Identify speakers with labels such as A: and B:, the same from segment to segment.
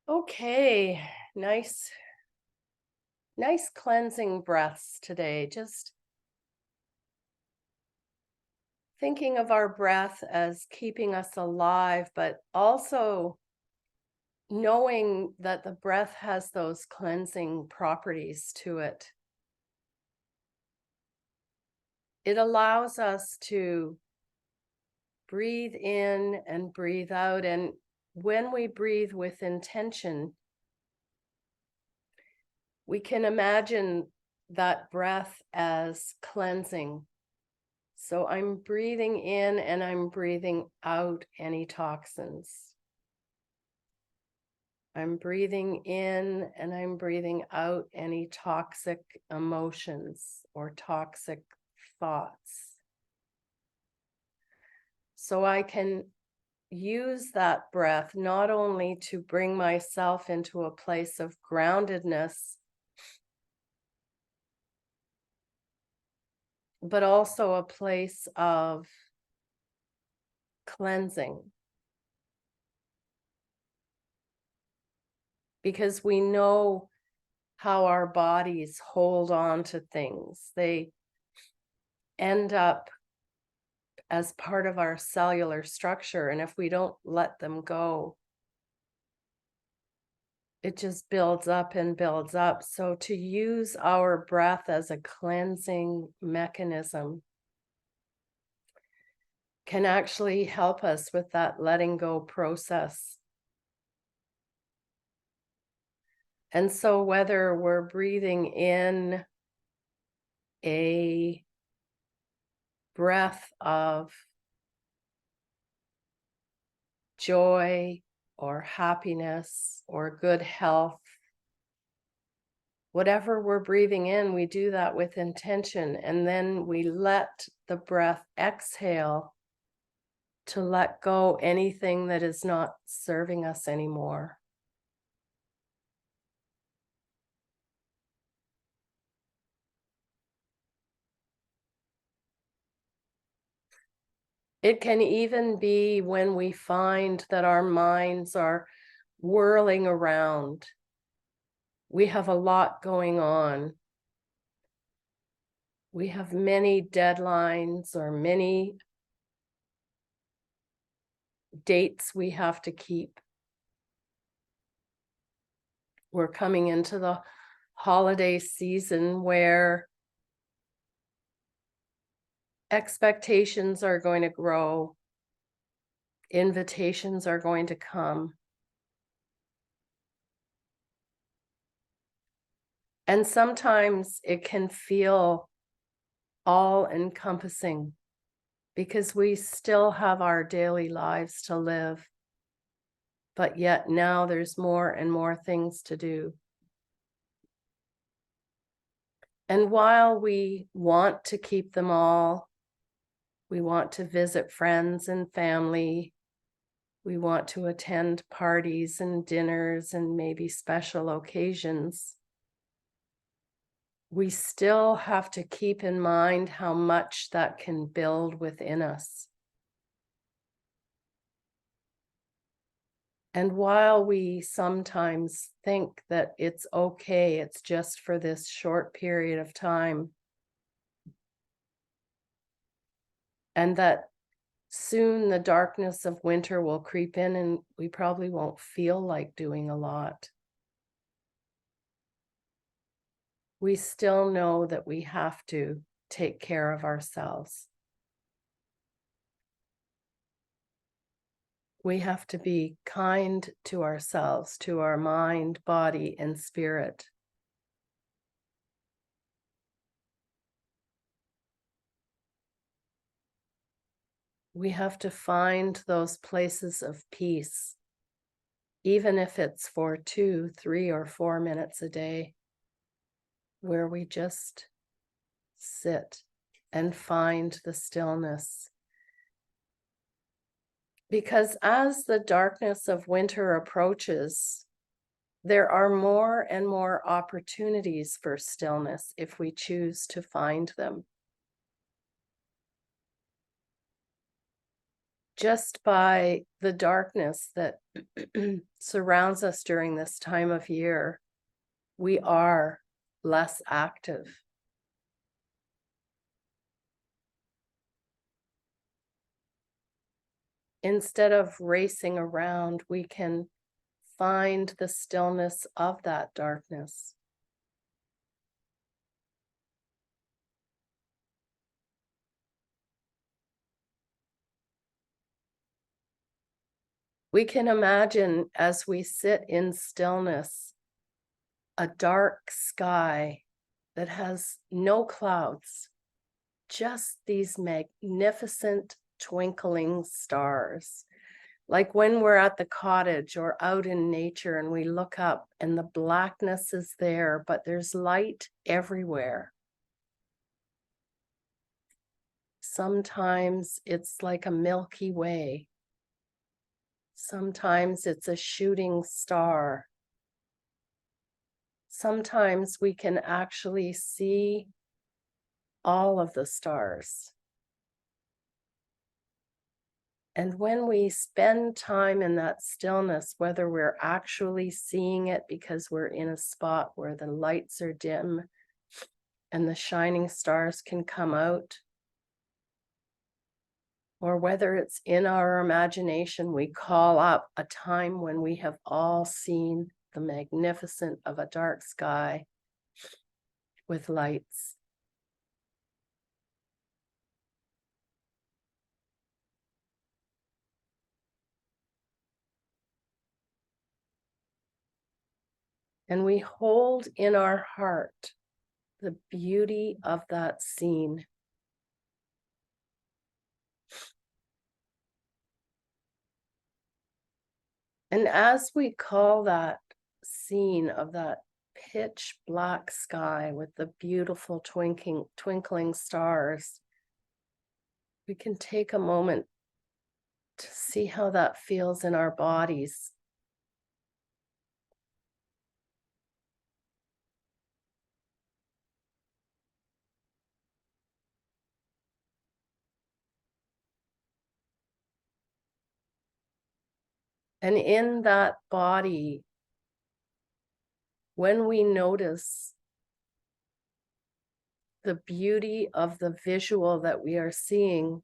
A: Okay, nice, nice cleansing breaths today. Just thinking of our breath as keeping us alive, but also knowing that the breath has those cleansing properties to it. It allows us to breathe in and breathe out. And when we breathe with intention, we can imagine that breath as cleansing. So I'm breathing in and I'm breathing out any toxins. I'm breathing in and I'm breathing out any toxic emotions or toxic thoughts. So I can use that breath not only to bring myself into a place of groundedness, but also a place of cleansing. Because we know how our bodies hold on to things. They end up as part of our cellular structure. And if we don't let them go, it just builds up and builds up. So to use our breath as a cleansing mechanism can actually help us with that letting go process. And so whether we're breathing in a breath of joy or happiness or good health, whatever we're breathing in, we do that with intention. And then we let the breath exhale to let go anything that is not serving us anymore. It can even be when we find that our minds are whirling around. We have a lot going on. We have many deadlines or many dates we have to keep. We're coming into the holiday season where expectations are going to grow, invitations are going to come. And sometimes it can feel all encompassing because we still have our daily lives to live, but yet now there's more and more things to do. And while we want to keep them all, we want to visit friends and family, we want to attend parties and dinners and maybe special occasions, we still have to keep in mind how much that can build within us. And while we sometimes think that it's okay, it's just for this short period of time, and that soon the darkness of winter will creep in and we probably won't feel like doing a lot, we still know that we have to take care of ourselves. We have to be kind to ourselves, to our mind, body, and spirit. We have to find those places of peace, even if it's for 2, 3, or 4 minutes a day, where we just sit and find the stillness. Because as the darkness of winter approaches, there are more and more opportunities for stillness if we choose to find them. just by the darkness that surrounds us during this time of year, we are less active. Instead of racing around, we can find the stillness of that darkness. We can imagine as we sit in stillness, a dark sky that has no clouds, just these magnificent twinkling stars. Like when we're at the cottage or out in nature and we look up and the blackness is there, but there's light everywhere. Sometimes it's like a Milky Way. Sometimes it's a shooting star. Sometimes we can actually see all of the stars. And when we spend time in that stillness, whether we're actually seeing it because we're in a spot where the lights are dim and the shining stars can come out, or whether it's in our imagination, we call up a time when we have all seen the magnificence of a dark sky with lights. And we hold in our heart the beauty of that scene. And as we call that scene of that pitch black sky with the beautiful twinkling stars, we can take a moment to see how that feels in our bodies. And in that body, when we notice the beauty of the visual that we are seeing,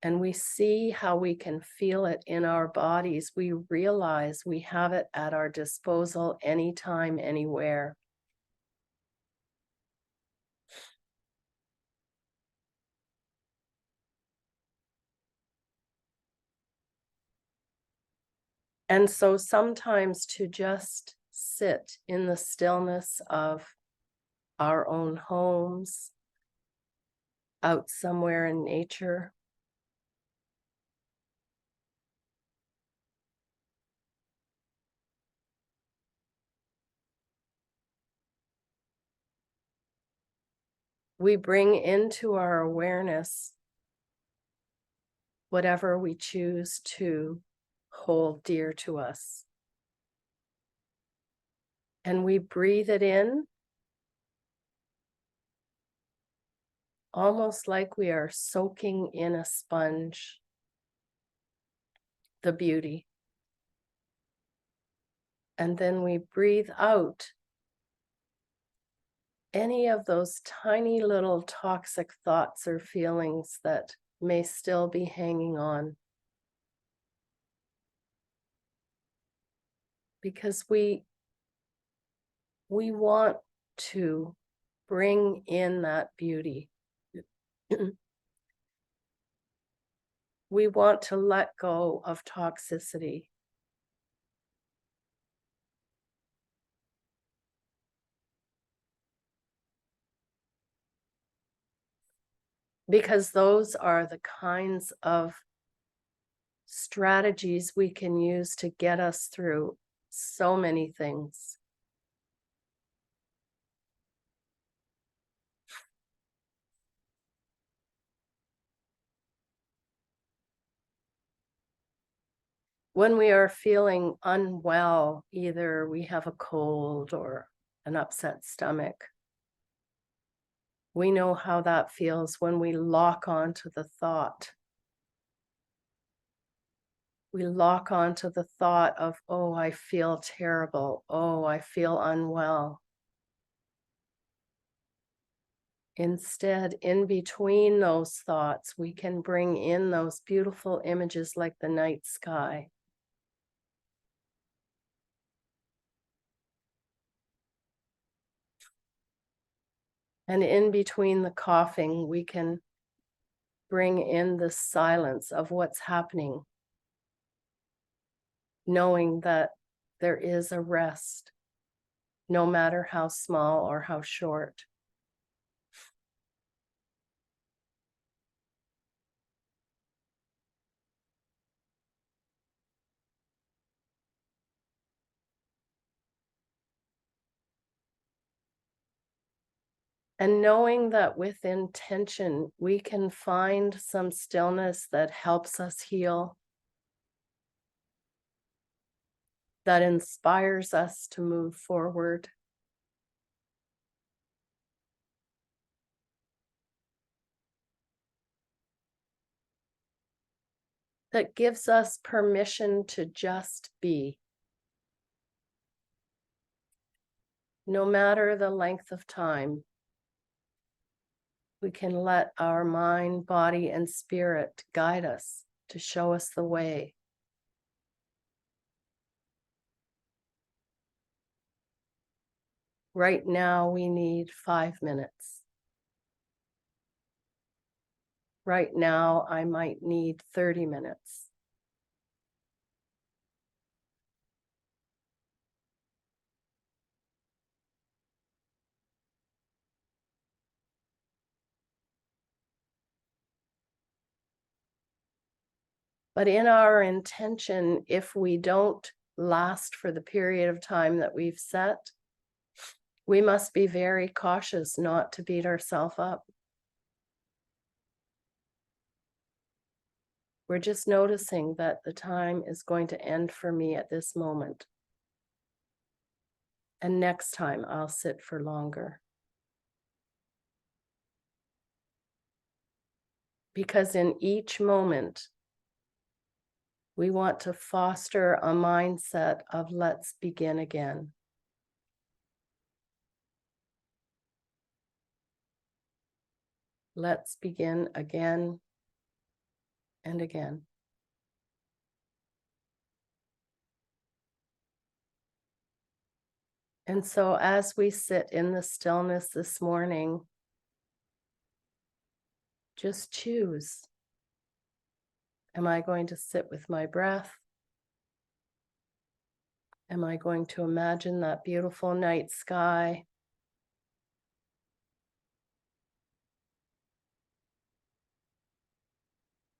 A: and we see how we can feel it in our bodies, we realize we have it at our disposal anytime, anywhere. And so sometimes to just sit in the stillness of our own homes, out somewhere in nature, we bring into our awareness whatever we choose to hold dear to us. And we breathe it in almost like we are soaking in a sponge the beauty. And then we breathe out any of those tiny little toxic thoughts or feelings that may still be hanging on. Because we want to bring in that beauty. We want to let go of toxicity. Because those are the kinds of strategies we can use to get us through so many things. When we are feeling unwell, either we have a cold or an upset stomach, we know how that feels when we lock onto the thought We lock onto the thought of, oh, I feel terrible. Oh, I feel unwell. Instead, in between those thoughts, we can bring in those beautiful images like the night sky. And in between the coughing, we can bring in the silence of what's happening, knowing that there is a rest, no matter how small or how short. And knowing that with intention, we can find some stillness that helps us heal, that inspires us to move forward. That gives us permission to just be, no matter the length of time. We can let our mind, body, and spirit guide us to show us the way. Right now, we need 5 minutes. Right now, I might need 30 minutes. But in our intention, if we don't last for the period of time that we've set, we must be very cautious not to beat ourselves up. We're just noticing that the time is going to end for me at this moment. And next time I'll sit for longer. Because in each moment, we want to foster a mindset of let's begin again. Let's begin again and again. And so as we sit in the stillness this morning, just choose. Am I going to sit with my breath? Am I going to imagine that beautiful night sky?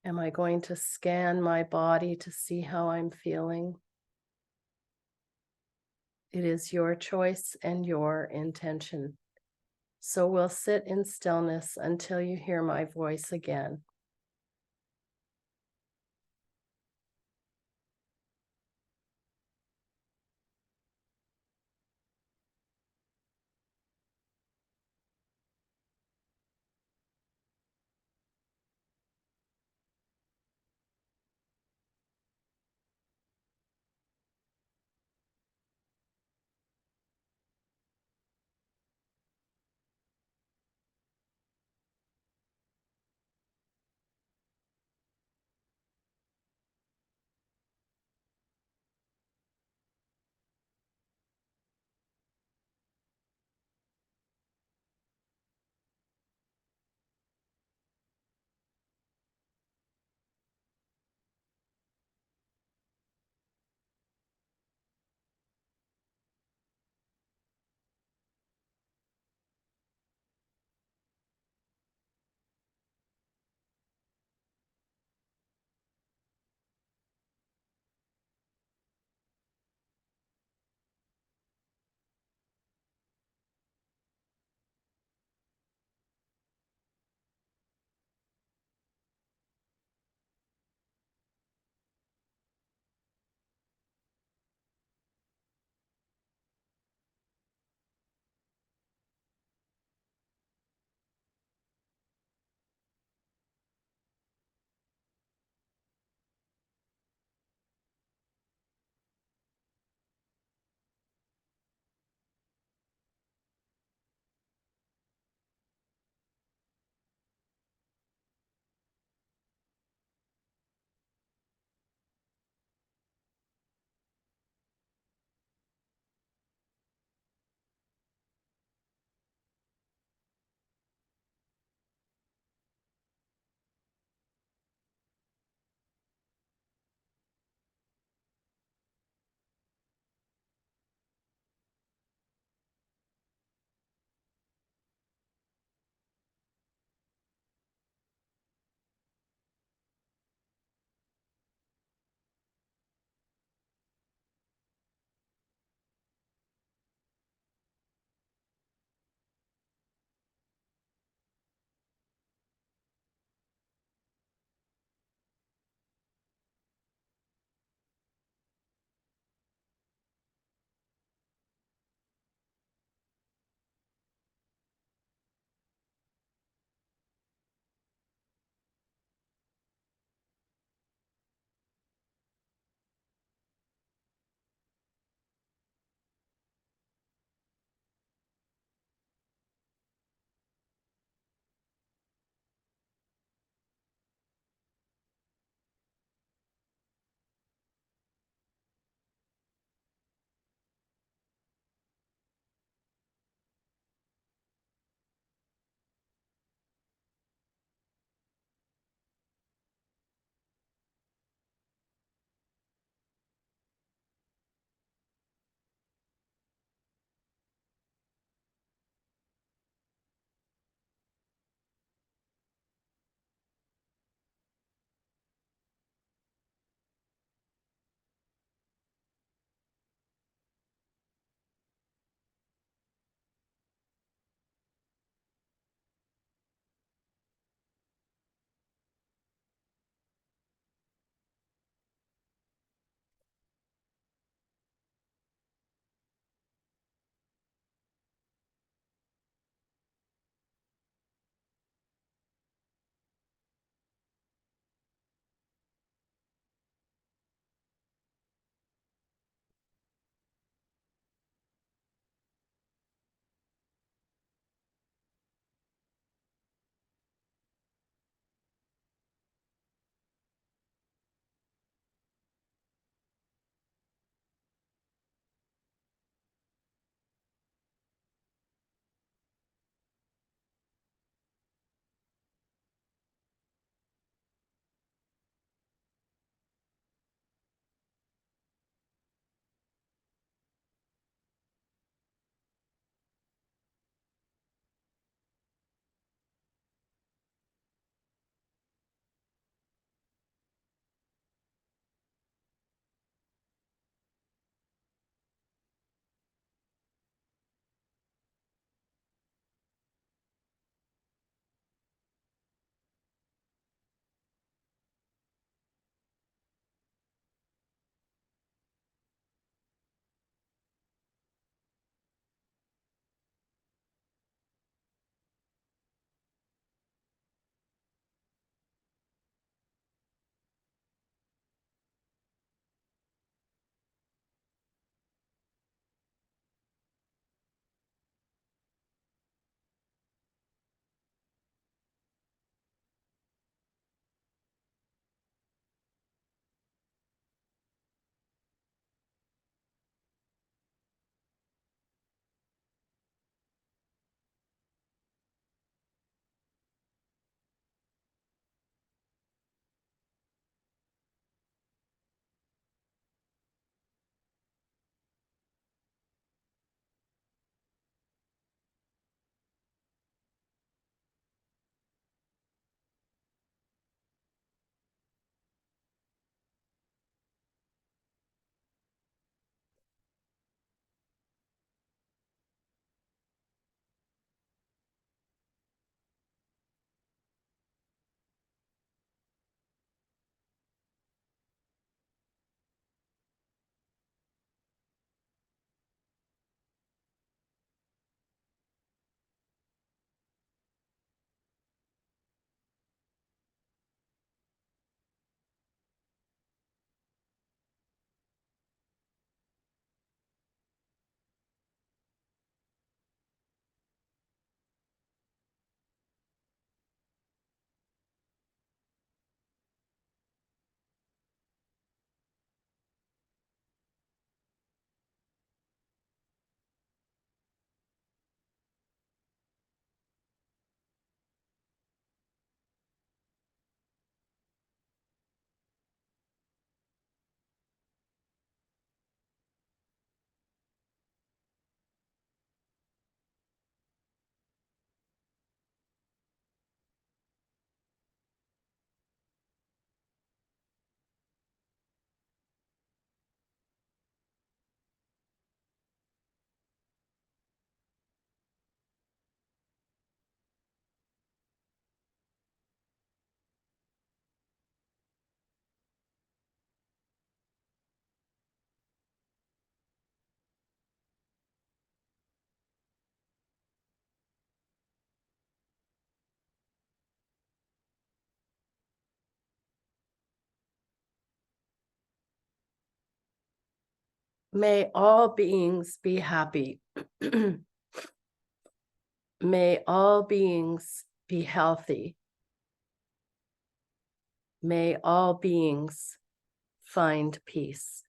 A: Am I going to scan my body to see how I'm feeling? It is your choice and your intention. So we'll sit in stillness until you hear my voice again. May all beings be happy. May all beings be healthy. May all beings find peace.